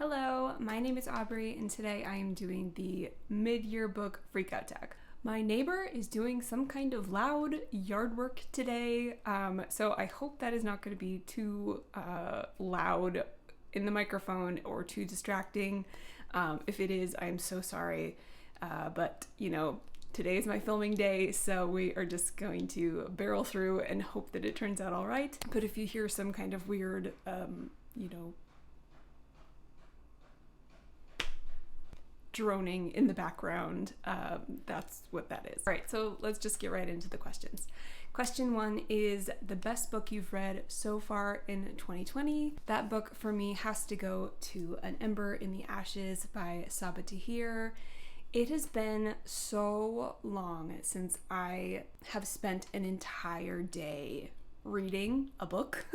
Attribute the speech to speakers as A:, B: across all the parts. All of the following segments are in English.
A: Hello, my name is Aubrey, and today I am doing the mid-year book Freakout tag. My neighbor is doing some kind of loud yard work today, so I hope that is not going to be too loud in the microphone or too distracting. If it is, I'm so sorry, but today is my filming day, so we are just going to barrel through and hope that it turns out all right. But if you hear some kind of weird, droning in the background, that's what that is. All right, so let's just get right into the questions. Question 1 is the best book you've read so far in 2020. That book for me has to go to An Ember in the Ashes by Sabaa Tahir. It has been so long since I have spent an entire day reading a book.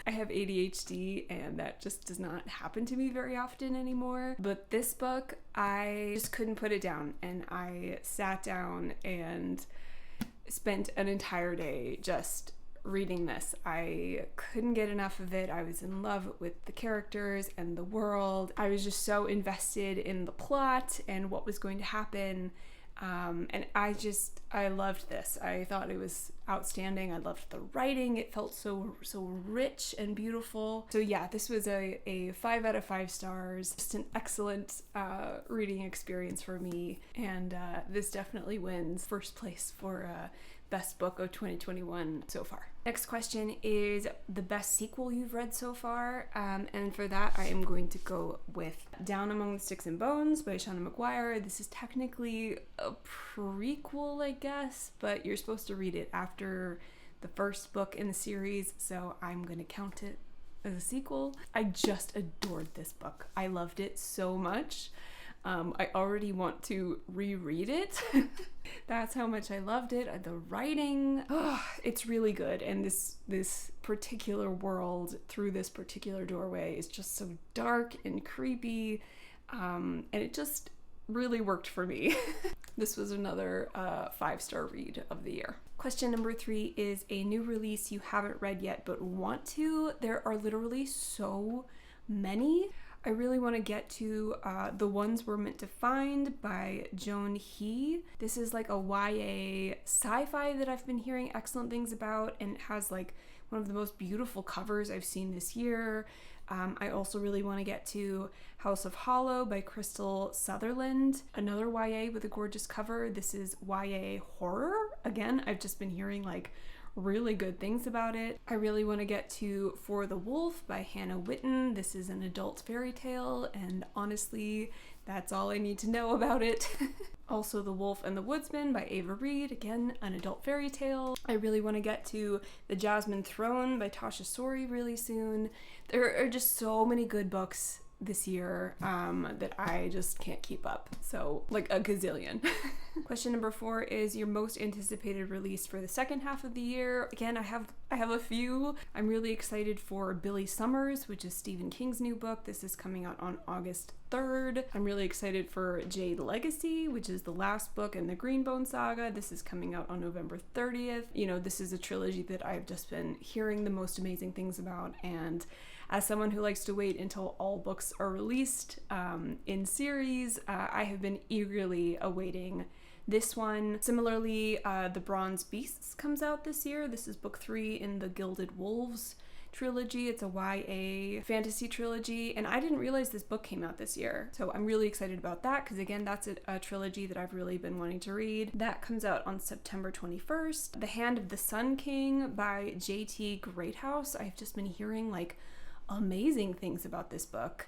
A: I have ADHD and that just does not happen to me very often anymore. But this book, I just couldn't put it down, and I sat down and spent an entire day just reading this. I couldn't get enough of it. I was in love with the characters and the world. I was just so invested in the plot and what was going to happen. And I loved this. I thought it was outstanding. I loved the writing. It felt so rich and beautiful. So yeah, this was a 5 out of 5 stars. Just an excellent reading experience for me. And this definitely wins first place for best book of 2021 so far. Next question is the best sequel you've read so far, and for that I am going to go with Down Among the Sticks and Bones by Shauna Maguire. This is technically a prequel, I guess, but you're supposed to read it after the first book in the series, so I'm going to count it as a sequel. I just adored this book. I loved it so much. I already want to reread it. That's how much I loved it. The writing, it's really good. And this particular world through this particular doorway is just so dark and creepy. And it just really worked for me. This was another 5-star read of the year. Question number 3 is a new release you haven't read yet but want to. There are literally so many. I really want to get to The Ones We're Meant to Find by Joan He. This is like a YA sci-fi that I've been hearing excellent things about, and it has like one of the most beautiful covers I've seen this year. I also really want to get to House of Hollow by Crystal Sutherland, another YA with a gorgeous cover. This is YA horror. Again, I've just been hearing like really good things about it. I really want to get to For the Wolf by Hannah Whitten. This is an adult fairy tale, and honestly, that's all I need to know about it. Also, The Wolf and the Woodsman by Ava Reed, again, an adult fairy tale. I really want to get to The Jasmine Throne by Tasha Sori really soon. There are just so many good books this year that I just can't keep up. So like a gazillion. Question number 4 is your most anticipated release for the second half of the year. Again, I have a few. I'm really excited for Billy Summers, which is Stephen King's new book. This is coming out on August 3rd. I'm really excited for Jade Legacy, which is the last book in the Greenbone saga. This is coming out on November 30th. This is a trilogy that I've just been hearing the most amazing things about, and as someone who likes to wait until all books are released in series, I have been eagerly awaiting this one. Similarly, The Bronze Beasts comes out this year. This is book 3 in the Gilded Wolves trilogy. It's a YA fantasy trilogy, and I didn't realize this book came out this year. So I'm really excited about that because, again, that's a trilogy that I've really been wanting to read. That comes out on September 21st. The Hand of the Sun King by J.T. Greathouse. I've just been hearing like amazing things about this book.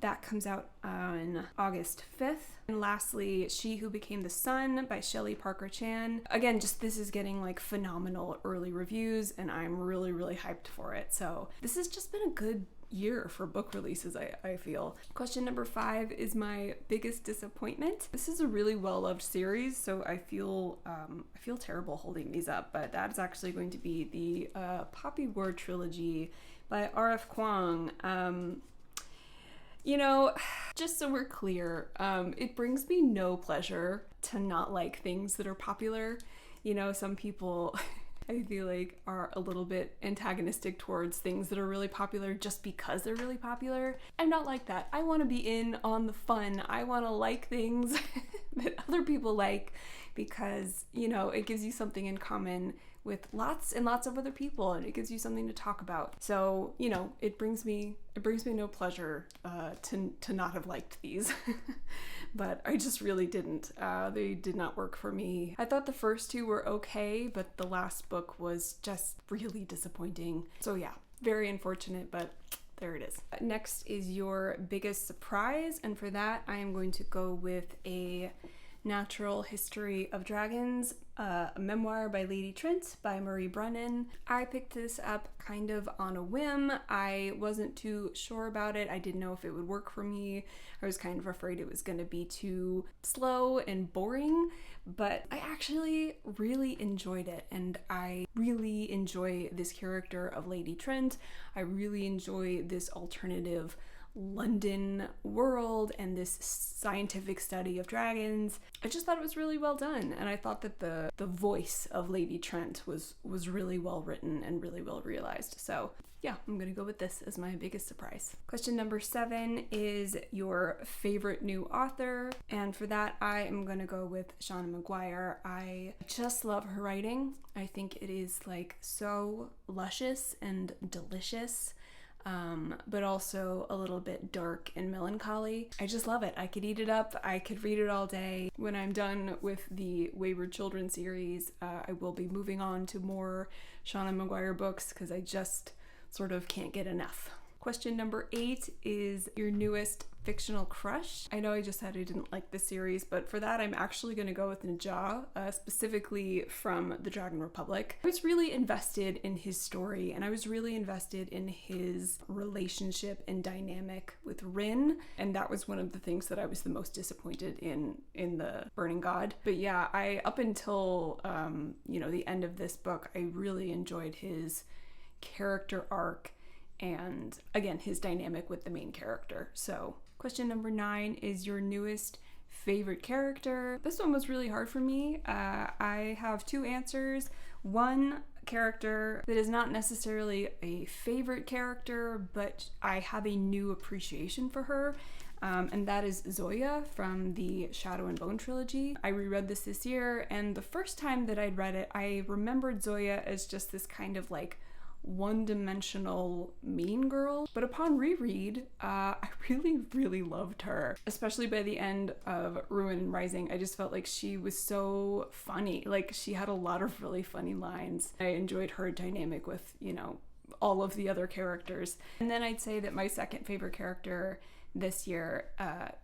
A: That comes out on August 5th. And lastly, She Who Became the Sun by Shelley Parker Chan. Again, just this is getting like phenomenal early reviews, and I'm really hyped for it. So this has just been a good year for book releases, I feel. Question number 5 is my biggest disappointment. This is a really well-loved series, so I feel terrible holding these up, but that is actually going to be the Poppy War trilogy by R.F. Kuang. Just so we're clear, it brings me no pleasure to not like things that are popular. Some people I feel like are a little bit antagonistic towards things that are really popular just because they're really popular. I'm not like that. I want to be in on the fun. I want to like things that other people like because, you know, it gives you something in common with lots and lots of other people, and it gives you something to talk about. So, you know, it brings me no pleasure to not have liked these. But I just really didn't. They did not work for me. I thought the first two were okay, but the last book was just really disappointing. So yeah, very unfortunate, but there it is. Next is your biggest surprise, and for that I am going to go with a Natural History of Dragons, a memoir by Lady Trent by Marie Brennan. I picked this up kind of on a whim. I wasn't too sure about it. I didn't know if it would work for me. I was kind of afraid it was going to be too slow and boring, but I actually really enjoyed it, and I really enjoy this character of Lady Trent. I really enjoy this alternative London world and this scientific study of dragons. I just thought it was really well done, and I thought that the voice of Lady Trent was really well written and really well realized. So yeah, I'm gonna go with this as my biggest surprise. Question number 7 is your favorite new author, and for that I am gonna go with Shauna Maguire. I just love her writing. I think it is like so luscious and delicious. But also a little bit dark and melancholy. I just love it. I could eat it up. I could read it all day. When I'm done with the Wayward Children series, I will be moving on to more Shauna Maguire books because I just sort of can't get enough. Question number 8 is your newest fictional crush. I know I just said I didn't like this series, but for that I'm actually going to go with Najah, specifically from the Dragon Republic. I was really invested in his story, and I was really invested in his relationship and dynamic with Rin, and that was one of the things that I was the most disappointed in the Burning God. But yeah, I up until the end of this book, I really enjoyed his character arc and again his dynamic with the main character. So question number 9 is your newest favorite character. This one was really hard for me. I have 2 answers. One character that is not necessarily a favorite character, but I have a new appreciation for her, and that is Zoya from the Shadow and Bone trilogy. I reread this year, and the first time that I'd read it, I remembered Zoya as just this kind of like one-dimensional mean girl, but upon reread, I really loved her, especially by the end of Ruin and Rising. I just felt like she was so funny. Like, she had a lot of really funny lines. I enjoyed her dynamic with, all of the other characters. And then I'd say that my second favorite character this year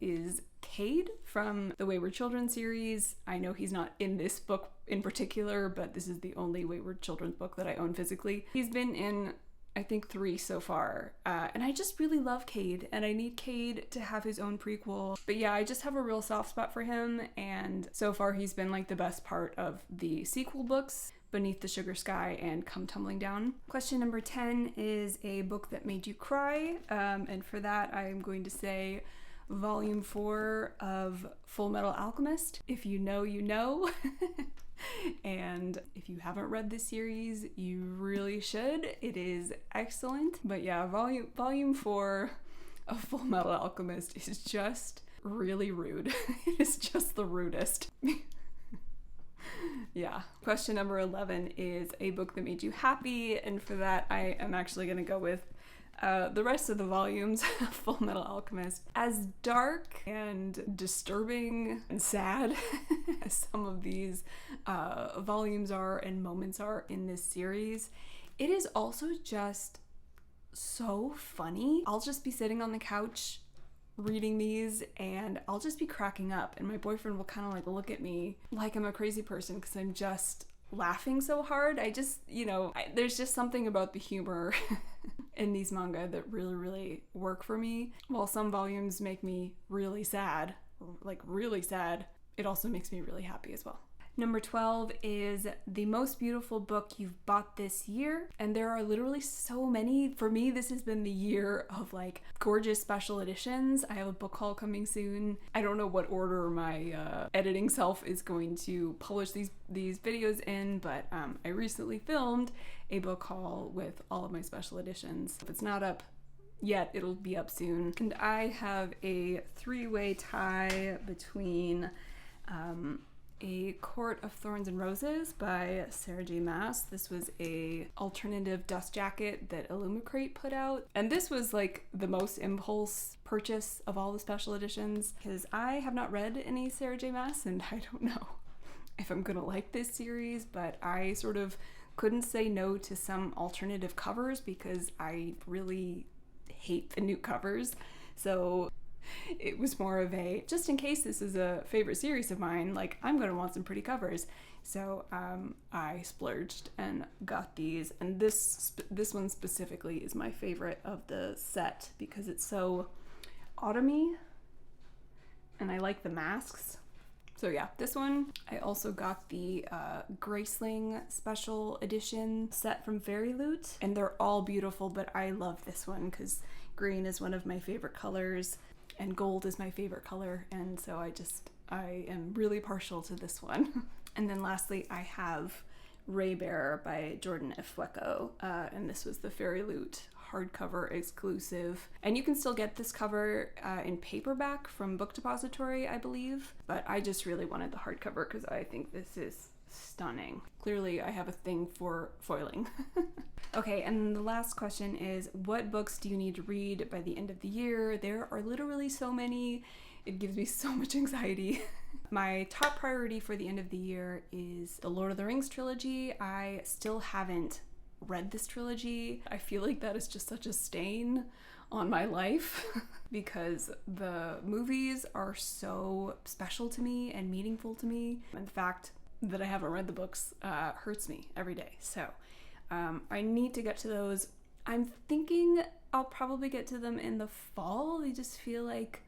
A: is Cade from the Wayward Children series. I know he's not in this book in particular, but this is the only Wayward Children's book that I own physically. He's been in, I think, 3 so far, and I just really love Cade, and I need Cade to have his own prequel. But yeah, I just have a real soft spot for him, and so far he's been like the best part of the sequel books, Beneath the Sugar Sky and Come Tumbling Down. Question number 10 is a book that made you cry, and for that I am going to say Volume 4 of Full Metal Alchemist. If you know, you know. And if you haven't read this series, you really should. It is excellent. But yeah, volume 4 of Full Metal Alchemist is just really rude. It is just the rudest. Yeah. Question number 11 is a book that made you happy, and for that I am actually going to go with the rest of the volumes of Full Metal Alchemist. As dark and disturbing and sad as some of these volumes are and moments are in this series, it is also just so funny. I'll just be sitting on the couch reading these and I'll just be cracking up, and my boyfriend will kind of like look at me like I'm a crazy person because I'm just laughing so hard. I just, there's just something about the humor in these manga that really work for me. While some volumes make me really sad, it also makes me really happy as well. Number 12 is the most beautiful book you've bought this year. And there are literally so many. For me, this has been the year of like gorgeous special editions. I have a book haul coming soon. I don't know what order my editing self is going to publish these videos in, but I recently filmed a book haul with all of my special editions. If it's not up yet, it'll be up soon. And I have a three-way tie between A Court of Thorns and Roses by Sarah J. Maas. This was a alternative dust jacket that Illumicrate put out. And this was like the most impulse purchase of all the special editions because I have not read any Sarah J. Maas and I don't know if I'm gonna like this series, but I sort of couldn't say no to some alternative covers because I really hate the new covers. So it was more of a, just in case this is a favorite series of mine, like I'm gonna want some pretty covers. So I splurged and got these, and this one specifically is my favorite of the set because it's so autumny and I like the masks. So yeah, this one. I also got the Graceling special edition set from Fairy Loot, and they're all beautiful, but I love this one because green is one of my favorite colors and gold is my favorite color, and so I am really partial to this one. And then lastly, I have Ray Bear by Jordan Efueko, and this was the Fairy Loot hardcover exclusive. And you can still get this cover in paperback from Book Depository, I believe, but I just really wanted the hardcover because I think this is stunning. Clearly, I have a thing for foiling. Okay, and the last question is, what books do you need to read by the end of the year? There are literally so many. It gives me so much anxiety. My top priority for the end of the year is the Lord of the Rings trilogy. I still haven't read this trilogy. I feel like that is just such a stain on my life because the movies are so special to me and meaningful to me. And the fact that I haven't read the books hurts me every day. So I need to get to those. I'm thinking I'll probably get to them in the fall. They just feel like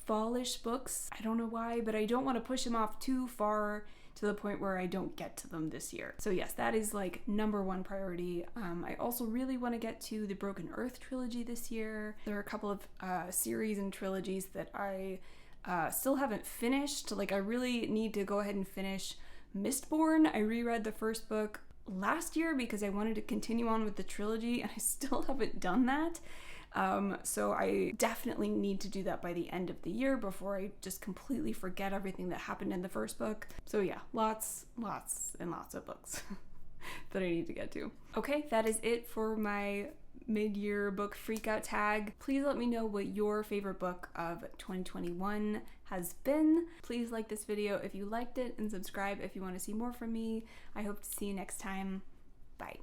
A: fallish books. I don't know why, but I don't want to push them off too far to the point where I don't get to them this year. So yes, that is like number one priority. I also really want to get to the Broken Earth trilogy this year. There are a couple of series and trilogies that I still haven't finished. Like I really need to go ahead and finish Mistborn. I reread the first book last year because I wanted to continue on with the trilogy and I still haven't done that. So I definitely need to do that by the end of the year before I just completely forget everything that happened in the first book. So yeah, lots and lots of books that I need to get to. Okay, that is it for my mid-year book freakout tag. Please let me know what your favorite book of 2021 has been. Please like this video if you liked it and subscribe if you want to see more from me. I hope to see you next time. Bye.